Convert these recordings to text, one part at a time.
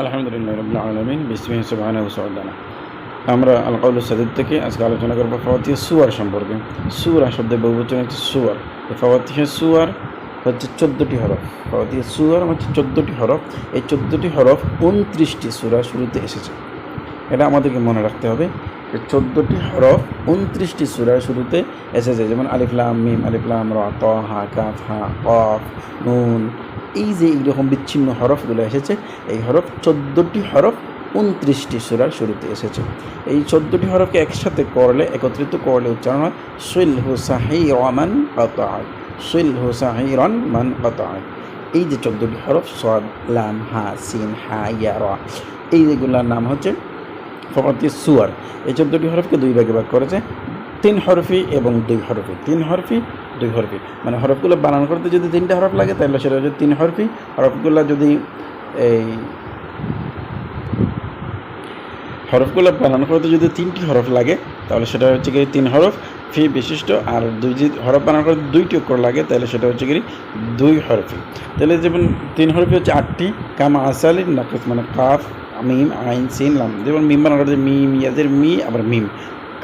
আলহামদুলিল্লাহ রাব্বিল আলামিন বিসমিল্লাহি সুবহানাহু ওয়া তাআলা। আমরা আল কাউলুস সাদীদ থেকে আজকে আলোচনা করব ফাওয়াতিহ সুওয়ার সম্পর্কে। সূরা শব্দের বহুবচন হচ্ছে সুওয়ার। এই ফাওয়াতিহ সুওয়ার হচ্ছে 14টি হরফ। ফাওয়াতিহ সুওয়ার হচ্ছে 14টি হরফ। এই 14টি হরফ 29টি সূরা শুরুতে এসেছে। এটা আমাদেরকে মনে রাখতে হবে। এই 14টি হরফ 29টি সূরার শুরুতে এসেছে। যেমন আলিফ লাম মিম, আলিফ লাম রা, ত হা কাফ হা কফ নুন, এই যে এইরকম বিচ্ছিন্ন হরফগুলো এসেছে, এই হরফ 14টি হরফ 29টি সূরার শুরুতে এসেছে। এই 14টি হরফকে একসাথে করলে, একত্রিত করলে উচ্চারণ হয় সুইলহু সাহিরামান কাতাআ, সুইলহু সাহিরান মান কাতাআ। এই যে 14টি হরফ সাদ লাম হা সিন হা ইয়া রা, এই যেগুলোর নাম হচ্ছে ফাওয়াতিহ সুওয়ার। এই 14টি হরফকে দুই ভাগে ভাগ করেছে, 3 হরফি এবং 2 হরফি। 3 হরফি 2 হরফি, মানে হরফগুলো বানান করতে যদি 3টা হরফ লাগে তাহলে সেটা হচ্ছে 3 হরফি। হরফগুলো যদি এই হরফগুলো বানান করতে যদি 3টি হরফ লাগে তাহলে সেটা হচ্ছে কি 3 হরফ ফি বিশিষ্ট। আর যদি হরফ বানান করতে 2টি অক্ষর লাগে তাহলে সেটা হচ্ছে কি 2 হরফি। তাহলে যেমন 3 হরফি হচ্ছে 8টি, কামা আসালিন নাকাস, মানে কাফ মিম আইন সিন লাম। যেমন মিম বানান করতে মিম ইয়াজের মি, আবার মিম।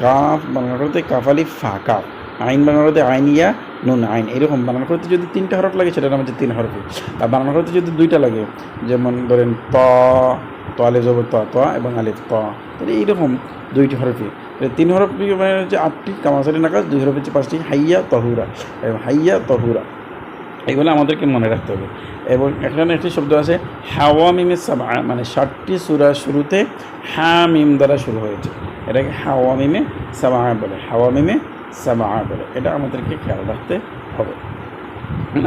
কাফ বানান করতে কাফ আলিফ ফা কাফ। আইন বানান করতে আইন ইয়া নুন আইন। এরকম বানান করতে যদি 3টা হরফ লাগে সেটার নাম হচ্ছে 3 হরফি। আর বানান করতে যদি 2টা লাগে, যেমন ধরেন ত, ত আলিফ জবর ত, ত এবং আলিফ ত, তাহলে এইরকম 2টি হরফি। 3 হরফি মানে হচ্ছে 8টি, কামাসারি নাকাজ। 2 হরফ হচ্ছে 5টি, হাইয়া তহুরা এবং হাইয়া তহুরা। এগুলো আমাদেরকে মনে রাখতে হবে। এবং এখানে একটি শব্দ আছে হাওয়া মিমে সাবা, মানে 60টি সূরা শুরুতে হা মিম দ্বারা শুরু হয়েছে। এটাকে হাওয়া মিমে সাবা বলে, হাওয়া মিমে সাবা বলে। এটা আমাদেরকে খেয়াল রাখতে হবে।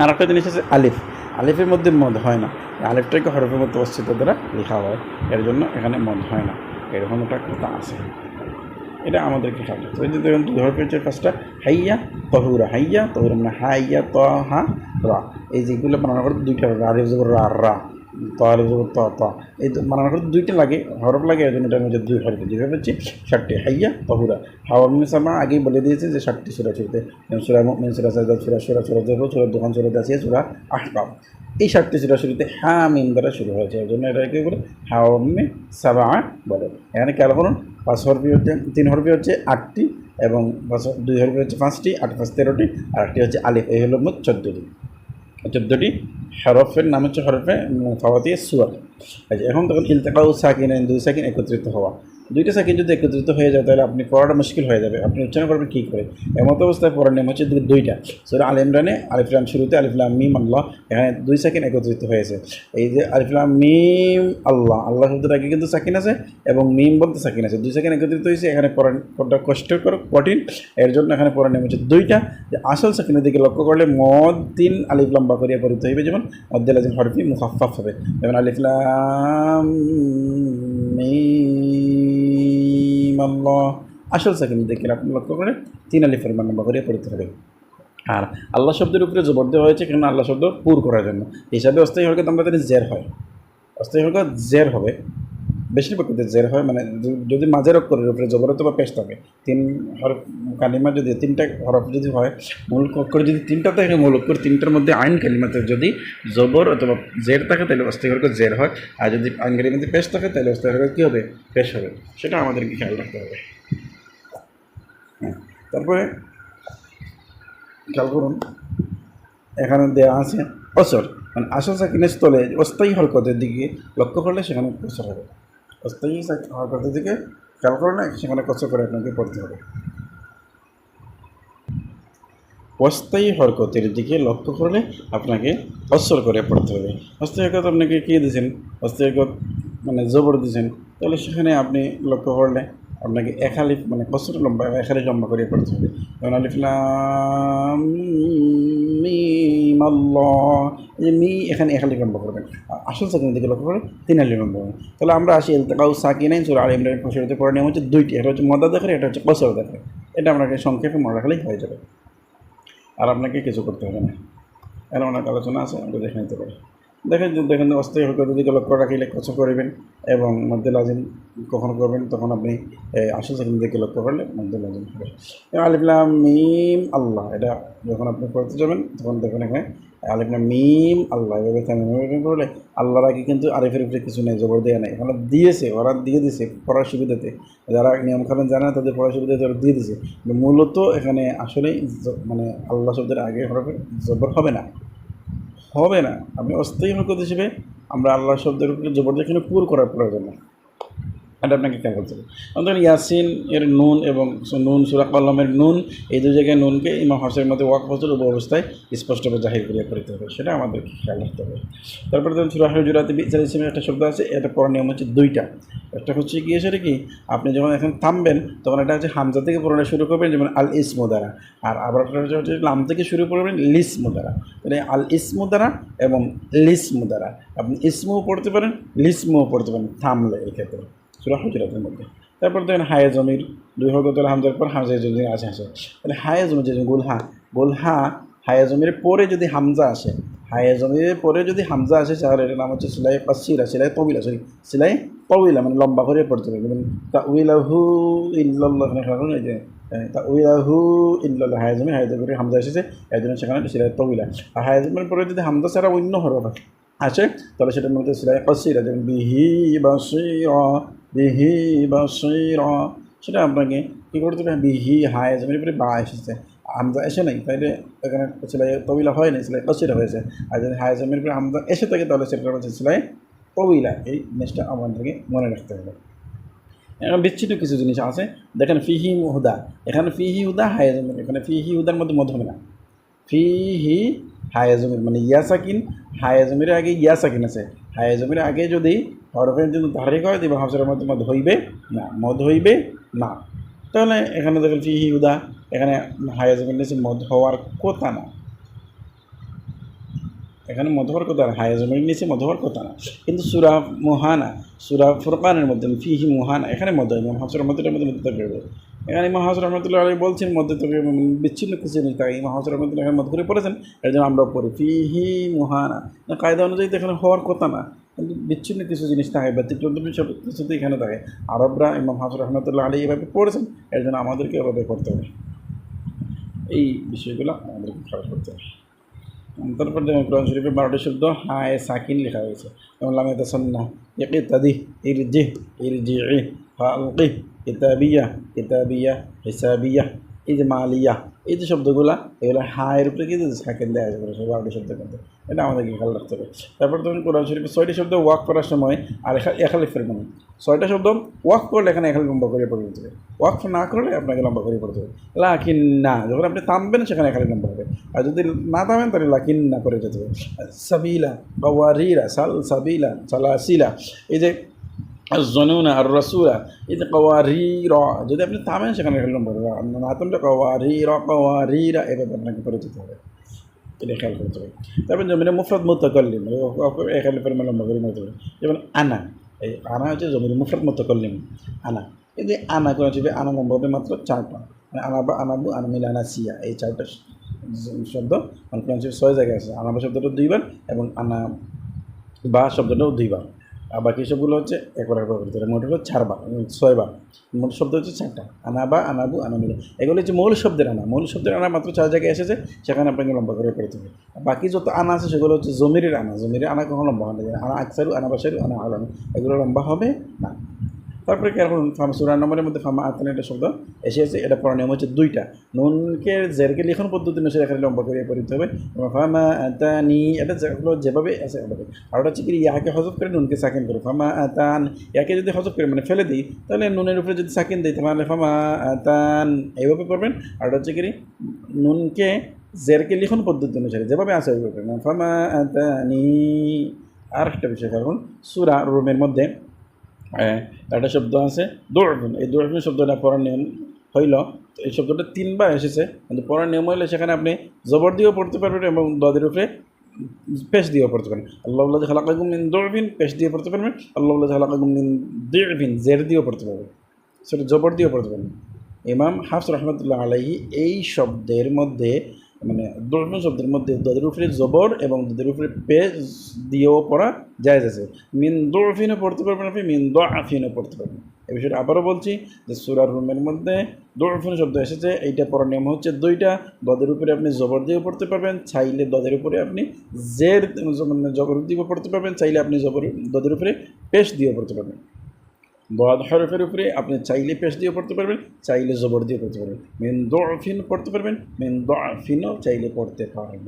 আর একটা জিনিস আছে আলিফ। আলিফের মধ্যে মদ হয় না, আলিফটাকে হরফের মধ্যে অবস্থিত দ্বারা লেখা হয়, এর জন্য এখানে মদ হয় না, এরকম একটা কথা আছে। এটা আমাদেরকে খেয়াল রাখতে হবে। দেখুন 2 হরফ হচ্ছে ফার্স্টটা হাইয়া তহুরা, হাইয়া তহুরা মানে হাইয়া ত হা রা। এই যেগুলো বানানো করতে 2টা আলিফ জবর রা রা, ত আলিফ জবর ত ত, এই বানানো করতে 2টা লাগে, হরফ লাগে, এর জন্য এটার মধ্যে 2 হরফ। যেভাবে হচ্ছে 60টি হাইয়া তহুরা। হাওয়া মিম সামা আগেই বলে দিয়েছে যে 60টি সূরা শুরুতে, যেমন সূরা মুমিন, সূরা সাজদা, সূরা শুরা, সূরা যুর, সূরা দুখান, সূরা জাসিয়া, সূরা আহকাম। এই 60টি সূরা শুরুতে হা মিম দ্বারা শুরু হয়েছে, এর জন্য এটাকে বলে হাওয়া মিমে সাবা বলে। এখানে খেয়াল করুন 5 হরফি হচ্ছে, 3 হরফি হচ্ছে 8টি এবং 2 হরফি হচ্ছে 5টি, 8 5 13টি, আর একটি হচ্ছে আলিফ। এই হলো মোট 14টি। 14টি হরফের নাম হচ্ছে হরফে ফাওয়াতিহ সুওয়ার। আচ্ছা, এখন তখন ইলতিকাউ সাকিনাইন, 2 সাকিন একত্রিত হওয়া। 2টা সাকিন যদি একত্রিত হয়ে যায় তাহলে আপনি পড়াটা মুশকিল হয়ে যাবে, আপনি উচ্চারণ করবেন কী করে। এমত অবস্থায় পড়ার নিয়ম হচ্ছে 2টা। সূরা আল ইমরানে আলিফ লাম শুরুতে আলিফ লাম মিম আল্লাহ, এখানে 2 সাকিন একত্রিত হয়েছে। এই যে আলিফ লাম মিম আল্লাহ, আল্লাহ শব্দটা আগে কিন্তু সাকিন আছে এবং মিম বলতে সাকিন আছে, 2 সাকিন একত্রিত হয়েছে। এখানে পড়াটা কষ্টকর, কঠিন, এর জন্য এখানে পড়ার নিয়ম হচ্ছে 2টা। যে আসল সাকিনের দিকে লক্ষ্য করলে মদ 3 আলিফ লম্বা করিয়া পড়িতে হইবে, যেমন মদ্দে লাজিম হরফি মুখাফফাফ হবে, যেমন আলিফ লাম মিম আল্লাহ। আসল সাকিনের দিকে আপনি লক্ষ্য করে 3 আলিফ লম্বা করিয়া পড়িতে হবে। আর আল্লাহ শব্দের উপরে জবর দেওয়া হয়েছে কেন? আল্লাহ শব্দ পুর করার জন্য। হিসাবে অস্থায়ী হরকত আমরা জানি জের হয়, অস্থায়ী হরকত জের হবে, বেশিরভাগ ক্ষেত্রে জের হয়। মানে যদি মাঝের অক্ষরের উপরে জবর অথবা পেশ থাকে, 3 হরফ কালিমা যদি 3টা হরফ যদি হয়, মূল অক্ষর যদি 3টা থাকে, মূল অক্ষর 3টার মধ্যে আইন কালিমাতে যদি জবর অথবা জের থাকে তাহলে অস্থায়ী হরকত জের হয়। আর যদি আইন কালিমাতে পেশ থাকে তাহলে অস্থায়ী হরকত কী হবে? পেশ হবে। সেটা আমাদেরকে খেয়াল রাখতে হবে। হ্যাঁ, তারপরে খেয়াল করুন এখানে দেওয়া আছে অসর, মানে আসল সাকিনের স্থলে অস্থায়ী হরকতের দিকে লক্ষ্য করলে সেখানে কসর হবে। অস্থায়ী হরকতের দিকে খেয়াল করে না, সেখানে কসর করে আপনাকে পড়তে হবে। অস্থায়ী হরকতের দিকে লক্ষ্য করলে আপনাকে কসর করে পড়তে হবে। অস্থায়ী হরকত আপনাকে কী দিয়েছেন? অস্থায়ী হরকত মানে জবর দিয়েছেন, তাহলে সেখানে আপনি লক্ষ্য করলে আপনাকে এক আলিফ মানে কসর লম্বা, এক আলিফ লম্বা করে পড়তে হবে। যেমন আলিফ লাম মিম আল্লাহ, এই যে মি এখানে এক আলিফ লম্বা করবেন। আসল সাকিনের দিকে লক্ষ্য করে 3 আলিফ লম্বা করবেন। তাহলে আমরা আসি ইলতিকাউ সাকিনাইন সূরা আল ইমরানের কসরতে পড়ার নিয়ম হচ্ছে 2টি, একটা হচ্ছে মদা দেখারে, এটা হচ্ছে কসর দেখারে। এটা আপনাকে সংক্ষেপে মনে রাখলেই হয়ে যাবে, আর আপনাকে কিছু করতে হবে না। এর অনেক আলোচনা আছে, আমরা দেখে নিতে পারি। দেখেন দেখেন অস্থায়ী হরকত দিকে লক্ষ্য রাখিলে কসর করিবেন এবং মধ্যে লাজিম কখন করবেন তখন আপনি 80 সেকেন্ড দিকে লক্ষ্য করলে মধ্যে লাজিম হবে। আলিফ লাম মিম আল্লাহ, এটা যখন আপনি করতে যাবেন তখন দেখবেন এখানে আলিফ লাম মিম আল্লাহ এভাবে করলে আল্লাহর আগে কিন্তু আরিফের উপরে কিছু নেই, জবর দেওয়া নেই, এখানে দিয়েছে, ওরা দিয়ে দিয়েছে পড়ার সুবিধাতে, যারা নিয়ম কানুন জানে না তাদের পড়ার সুবিধাতে ওরা দিয়ে দিয়েছে। মূলত এখানে আসলে মানে আল্লাহ শব্দের আগে হরফে জবর হবে না। আপনি অস্থায়ী হরকত হিসেবে আমরা আল্লাহ শব্দের উপরে জবর দিয়ে এখানে পুর করার প্রয়োজন নেই, এটা আপনাকে খেয়াল করতে হবে। আমাদের ইয়াসিন এর নুন এবং নুন সূরা কলমের নুন, এই দুই জায়গায় নুনকে ইমাম হরফের মধ্যে ওয়াকফ অবস্থায় স্পষ্টভাবে জাহির করিয়া করতে হবে, সেটা আমাদেরকে খেয়াল রাখতে হবে। তারপরে ধরুন সূরা হুজুরাতে বি'সাল ইসমের একটা শব্দ আছে, এটা পড়ার নিয়ম হচ্ছে দুইটা। একটা হচ্ছে কি, সেটা কি আপনি যখন এখন থামবেন তখন এটা হচ্ছে হামজা থেকে পড়ানো শুরু করবেন, যেমন আল ইসমু দ্বারা, আর আবার হচ্ছে লাম থেকে শুরু করবেন লিসমু দ্বারা। তাহলে আল ইসমু দ্বারা এবং লিসমু দ্বারা আপনি ইসমুও পড়তে পারেন, লিসমুও পড়তে পারেন থামলে এই ক্ষেত্রে সূরা হুজুরাতের মধ্যে। তারপর দেখেন হায়ে জমির দুই হরকতের হামজার পর হামজা জমির আসে তাহলে হায়ে জমির যে গোলহা হায়ে জমির পরে যদি হামজা আসে, হায়ে জমির পরে যদি হামজা আসে তাহলে এটার নাম হচ্ছে সিলাই কাসিরা, সিলাই তবিলা মানে লম্বা করে পড়তে হবে। যেমন তাউইলাহু ইল্লাল্লাহ, এই যে তাউইলাহু ইল্লাল্লাহ হায়ে জমির হামজা এসেছে, এই জন্য সেখানে সিলাই তবিলা। আর হায়ে জমির পরে যদি হামজা ছাড়া অন্য হরফ আসে তাহলে সেটার মধ্যে সিলাই কাসিরা, যেমন বিহি বাসীরা, সেটা আপনাকে কী করতে হবে, বিহি হায়ে জমির পরে বা এসেছে, হামজা এসে নাই, তাইলে এখানে সেলাই তবিলা হয় না, সেলাই কাসিরা হয়েছে। আর যদি হায়ে জমির পরে হামজা এসে থাকে তাহলে সেটা হচ্ছে সেলাই তবিলা। এই জিনিসটা আমাদেরকে মনে রাখতে হবে। এখন বিচ্ছিন্ন কিছু জিনিস আছে, দেখেন ফিহি হুদা, এখানে ফিহি হুদা হায়ে জমির, এখানে ফিহি হুদার মধ্যে মধ্য হবে না, ফিহি হায়ে জমির মানে ইয়া সাকিন, হায়ে জমির আগে ইয়া সাকিন আছে, হায়ে জমির আগে যদি হরফের জন্য তাহরিক হয় তবে হামজার মধ্যে মদ হইবে না। তাহলে এখানে দেখেন ফিহি হুদা, এখানে হায়ে জমির নিচে মদ হওয়ার কথা না, এখানে মদ হওয়ার কথা না, হায়ে জমির নিচে মদ হওয়ার কথা না। কিন্তু সূরা মুহানা, সূরা ফুরকানের মধ্যে ফিহি মুহানা, এখানে মদ হয়, ইমাম হাফসের মধ্যেটার মধ্যে মধ্যে থাকবে। এখানে ইমাম হাফস রহমতুল্লাহ আলাইহি বলছেন মধ্যে থেকে বিচ্ছিন্ন কিছু জিনিস থাকে, ইমাম হাফস রহমতুল্লাহ এখানে মদ করে পড়েছেন, এর জন্য আমরা পড়ি ফিহি মুহানা, কায়দা অনুযায়ী তো এখানে হওয়ার কথা না, কিন্তু বিচ্ছিন্ন কিছু জিনিস থাকে, ব্যতিক্রম কিছু তো এখানে থাকে। আরবরা ইমাম হাফস রহমতুল্লাহ আলাইহি এভাবে পড়েছেন, এর জন্য আমাদেরকে এভাবে করতে হবে। এই বিষয়গুলো আমাদেরকে খেয়াল করতে হবে। তারপর দেখুন কোরআন শরীফে 12টি শব্দ হায়ে সাকিন লেখা হয়েছে, যেমন লামে তাসান্না, ইকিতাদি, ইরজি, ফালকি, কিতাবিয়া, হিসাবিয়া, এই যে মালিয়া, এই যে শব্দগুলো এগুলো হায়ের উপরে কিন্তু সাকিন দেওয়া আছে 12টি শব্দের মধ্যে, এটা আমাদেরকে খেয়াল রাখতে হবে। তারপর ধরুন কোরআন শরীফে 6টি শব্দ ওয়াক করার সময় আর একালিফের মানে 6টা শব্দ ওয়াক করলে এখানে একালি লম্বা করে পড়ে যেতে হবে, ওয়াক না করলে আপনাকে লম্বা করে পড়তে হবে। লাকিন না, যখন আপনি থামবেন সেখানে একালি লম্বা হবে, আর যদি না থামেন তাহলে লাকিন না করে যেতে হবে। সাবিলা কাওয়ারিরা, সাবিলা সালাসিলা, এই যে জনুনা আর রসুলা, এই যে কাওয়ারিরা, যদি আপনি থামেন সেখানে একালি লম্বা হবে, না থামলে কাওয়ারিরা এভাবে আপনাকে পড়ে যেতে হবে, এটা খেয়াল করতে হবে। তারপর জমিনে মুফরাদ মুতাকাল্লিম এখানে পরিমাণ লম্বা করে নিতে হবে, যেমন আনা, এই আনা হচ্ছে জমিনে মুফরাদ মুতাকাল্লিম আনা, এই যে আনা কোন হচ্ছে আনা লম্বা হবে মাত্র 4টা, মানে আনা বা আনাবু আনা মিল আনা সিয়া, এই 4টা শব্দ কোরআন শরীফে 6 জায়গায় আছে, আনা বা শব্দটা 2বার এবং আনা বা শব্দটাও 2বার, আর বাকি সবগুলো হচ্ছে একবার করতে হবে, মোট হলো 4বার 6বার, মোট শব্দ হচ্ছে 4টা, আনা বা আনাবু আনা মিলে, এগুলো হচ্ছে মূল শব্দের আনা মাত্র 4 জায়গায় এসেছে, সেখানে আপনাকে লম্বা করে পড়তে হবে। বাকি যত আনা আছে সেগুলো হচ্ছে জমিরের আনা কখনো লম্বা হবে না, আনা আকসারু, আনা বাসারু, আনা আলাম, এগুলো লম্বা হবে না। তারপরে কি এখন সূরা নম্বরের মধ্যে ফামা আতান একটা শব্দ এসেছে, এটা পড়ার নিয়ম হচ্ছে 2টা, নুনকে জেরকে লিখন পদ্ধতি অনুসারে এখানে লম্বা করে পড়তে হবে, ফামা আতানি, এটা যেভাবে আছে এভাবে। আর ওটা হচ্ছে কি ইয়াকে হজব করে নুনকে সাকিন করে, ফামা আতান, ইয়াকে যদি হজব করে মানে ফেলে দিই তাহলে নুনের উপরে যদি সাকিন দিই তাহলে ফামা আতান এইভাবে করবেন। আর ওটা হচ্ছে কি নুনকে জেরকে লিখন পদ্ধতি অনুসারে যেভাবে আছে ওইভাবে ফামা আতানি। আর একটা বিষয় কারণ সূরা রুমের মধ্যে একটা শব্দ আছে দৌড়বিন, এই দৌড়বিন শব্দটা পড়ার নিয়ম হইল, এই শব্দটা 3বার এসেছে, কিন্তু পড়ার নিয়ম হইলে সেখানে আপনি জবর দিয়েও পড়তে পারবেন এবং দদের উপরে পেশ দিয়েও পড়তে পারেন। আল্লাহ খালাকাকুম মিন দৌড়বিন পেশ দিয়ে পড়তে পারবেন, আল্লাহ খালাকাকুম মিন দিরবিন জের দিয়েও পড়তে পারবেন, সেটা জবর দিয়েও পড়তে পারবেন। ইমাম হাফস রহমতুল্লাহ আলাইহি এই শব্দের মধ্যে মানে দোয়াফিন শব্দের মধ্যে দদের উপরে জবর এবং দদের উপরে পেশ দিয়েও পড়া জায়েজ আছে। মিন দোয়াফিনও পড়তে পারবেন আপনি, মিন দোয়াফিনও পড়তে পারবেন। এই বিষয়টা আবারও বলছি যে সূরা রুমের মধ্যে দোয়াফিন শব্দ এসেছে, এইটা পড়ার নিয়ম হচ্ছে দুইটা। দদের উপরে আপনি জবর দিয়েও পড়তে পারবেন, চাইলে দদের উপরে আপনি জের মানে জবর দিয়েও পড়তে পারবেন, চাইলে আপনি দদের উপরে পেশ দিয়েও পড়তে পারবেন। দোয়াদ হরফের উপরে আপনি চাইলে পেশ দিয়ে পড়তে পারবেন, চাইলে জবর দিয়ে পড়তে পারবেন। মিন দোয়াফিন পড়তে পারবেন, মিন দোয়াফিনও চাইলে পড়তে পারবেন।